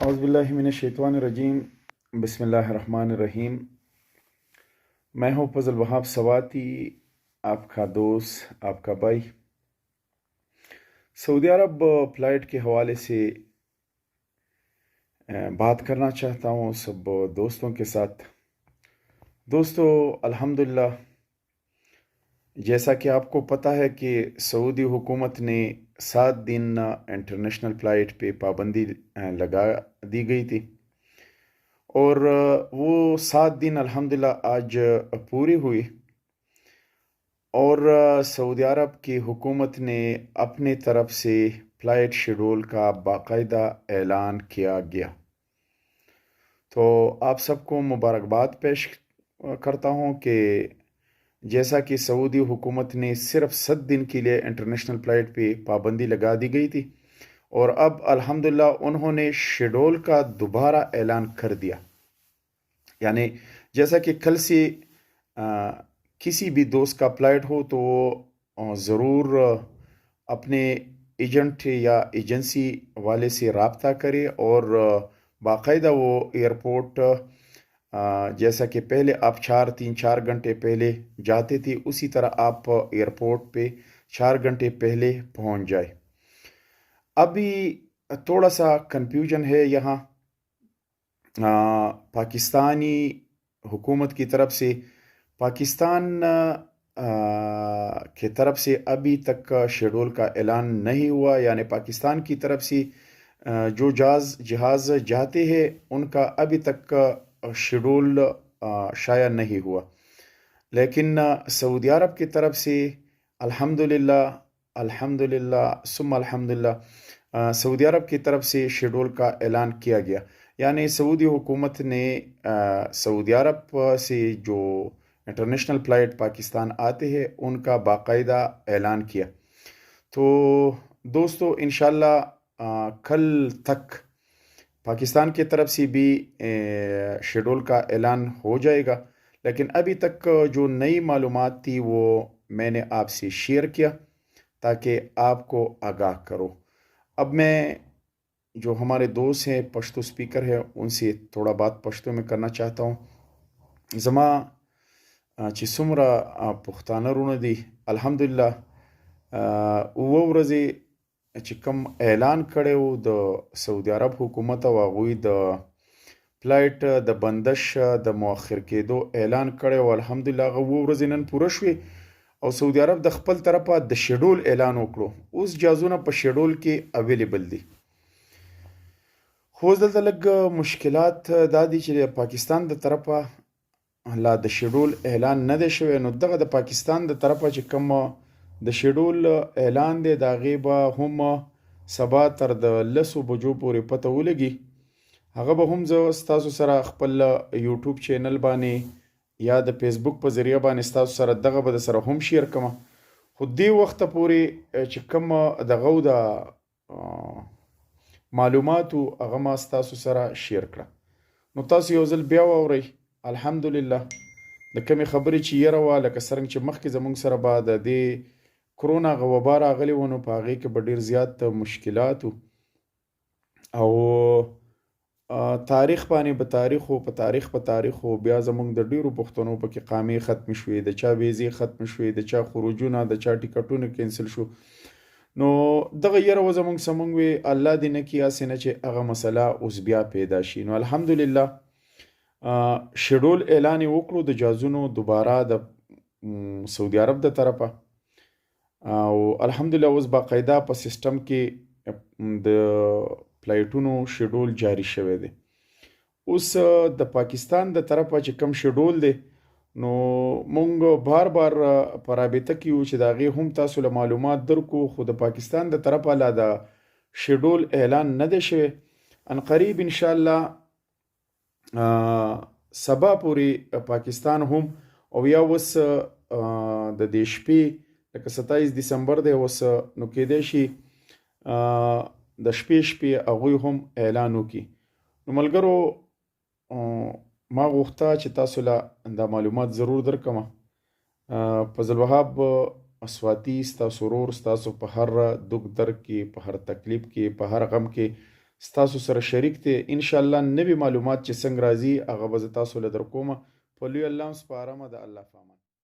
اعوذ باللہ من الشیطان الرجیم، بسم اللہ الرحمن الرحیم۔ میں ہوں فضل وہاب سواتی، آپ کا دوست، آپ کا بھائی۔ سعودی عرب فلائٹ کے حوالے سے بات کرنا چاہتا ہوں سب دوستوں کے ساتھ۔ دوستو، الحمدللہ، جیسا کہ آپ کو پتہ ہے کہ سعودی حکومت نے 7 دن انٹرنیشنل فلائٹ پہ پابندی لگا دی گئی تھی، اور وہ 7 دن الحمدللہ آج پوری ہوئی، اور سعودی عرب کی حکومت نے اپنی طرف سے فلائٹ شیڈول کا باقاعدہ اعلان کیا گیا۔ تو آپ سب کو مبارکباد پیش کرتا ہوں کہ جیسا کہ سعودی حکومت نے صرف 7 دن کے لیے انٹرنیشنل فلائٹ پہ پابندی لگا دی گئی تھی، اور اب الحمدللہ انہوں نے شیڈول کا دوبارہ اعلان کر دیا۔ یعنی جیسا کہ کل سے کسی بھی دوست کا فلائٹ ہو تو وہ ضرور اپنے ایجنٹ یا ایجنسی والے سے رابطہ کرے، اور باقاعدہ وہ ایئرپورٹ جیسا کہ پہلے آپ 4 گھنٹے پہلے جاتے تھے، اسی طرح آپ ایئرپورٹ پہ 4 گھنٹے پہلے پہنچ جائے۔ ابھی تھوڑا سا کنفیوژن ہے یہاں پاکستانی حکومت کی طرف سے۔ پاکستان کی طرف سے ابھی تک شیڈول کا اعلان نہیں ہوا، یعنی پاکستان کی طرف سے جو جہاز جاتے ہیں ان کا ابھی تک شیڈول شائع نہیں ہوا، لیکن سعودی عرب کی طرف سے الحمدللہ ثم الحمدللہ سعودی عرب کی طرف سے شیڈول کا اعلان کیا گیا۔ یعنی سعودی حکومت نے سعودی عرب سے جو انٹرنیشنل فلائٹ پاکستان آتے ہیں ان کا باقاعدہ اعلان کیا۔ تو دوستو، انشاءاللہ کل تک پاکستان کی طرف سے بھی شیڈول کا اعلان ہو جائے گا، لیکن ابھی تک جو نئی معلومات تھی وہ میں نے آپ سے شیئر کیا تاکہ آپ کو آگاہ کرو۔ اب میں جو ہمارے دوست ہیں پشتو سپیکر ہیں ان سے تھوڑا بات پشتو میں کرنا چاہتا ہوں۔ زما چې څومره پښتانه رونه دي، الحمدلله اوه ورځې چې کوم اعلان کړی و د سعودي عرب حکومت، او هغوی د فلایټ د بندش د مؤخر کېدو اعلان کړی و، الحمدلله هغه اوه ورځې نن پوره شوې، او سعودي عرب د خپل طرفه د شیډول اعلان وکړو۔ اوس جازونه په شیډول کې اویلیبل دي، خو دلته لږ مشکلات دا دي چې پاکستان د طرفه لا د شیډول اعلان نه دی شوی، نو دغه د پاکستان د طرفه چې کوم د شیډول اعلان دی د هغې به هم سبا تر د 10 بجو پورې پته ولګي، هغه به هم زه ستاسو سره خپل یوټیوب چینل باندې یا د فیسبوک په ذریعه باندې ستاسو سره دغه به د سره هم شیر کوم، خو دې وخته پورې چې کوم دغه د معلوماتو هغه ما ستاسو سره شیر کړه، نو تاسو یو ځل بیا واورئ۔ الحمدلله د کمې خبرې چې یره وه، لکه څرنګه چې مخکې زموږ سره به د دې کرونا هغه وبا راغلی و، نو په هغې کې به ډېر زیات مشکلات و، او تاریخ باندې به تاریخ و، په تاریخ و، بیا زموږ د ډېرو پښتنو پکې قامې ختمې شوې، د چا ویزې ختمې شوې، د چا خروجونه، د چا ټیکټونه کینسل شو، نو دغه یره و زموږ وی الله دې نه کړي هسې نه چې هغه مسله اوس بیا پیدا شي۔ نو الحمدلله شیډول اعلان یې وکړو د جازونو دوباره د سعودي عرب د طرفه، او الحمدلله اوس باقاعده په سیستم کې د فلایټونو شیډول جاری شوی دی۔ اوس د پاکستان د طرفه چې کوم شیډول دی، نو مونږ بار په رابطه کې یو چې د هغې هم تاسو له معلومات درکو، خو د پاکستان د طرفه لا د شیډول اعلان نه دی شوی، ان قریب انشاءالله سبا پورې پاکستان هم، او یا اوس د دې شپې لکه 27 دسمبر دی اوس، نو کېدای شي د شپې هغوی هم اعلان وکړي۔ نو ملګرو، ما غوښته چې تاسو له دا معلومات ضرور درکم۔ فضل وهاب سواتی ستاسو ورور، ستاسو په هر دک درد کې، په هر تکلیف کې، په هر غم کې ستاسو سره شریک دی. انشاءالله نوي معلومات چې څنګه راځي هغه به زه تاسو له درکومه. په لوی الله سپارمه. د الله په امان.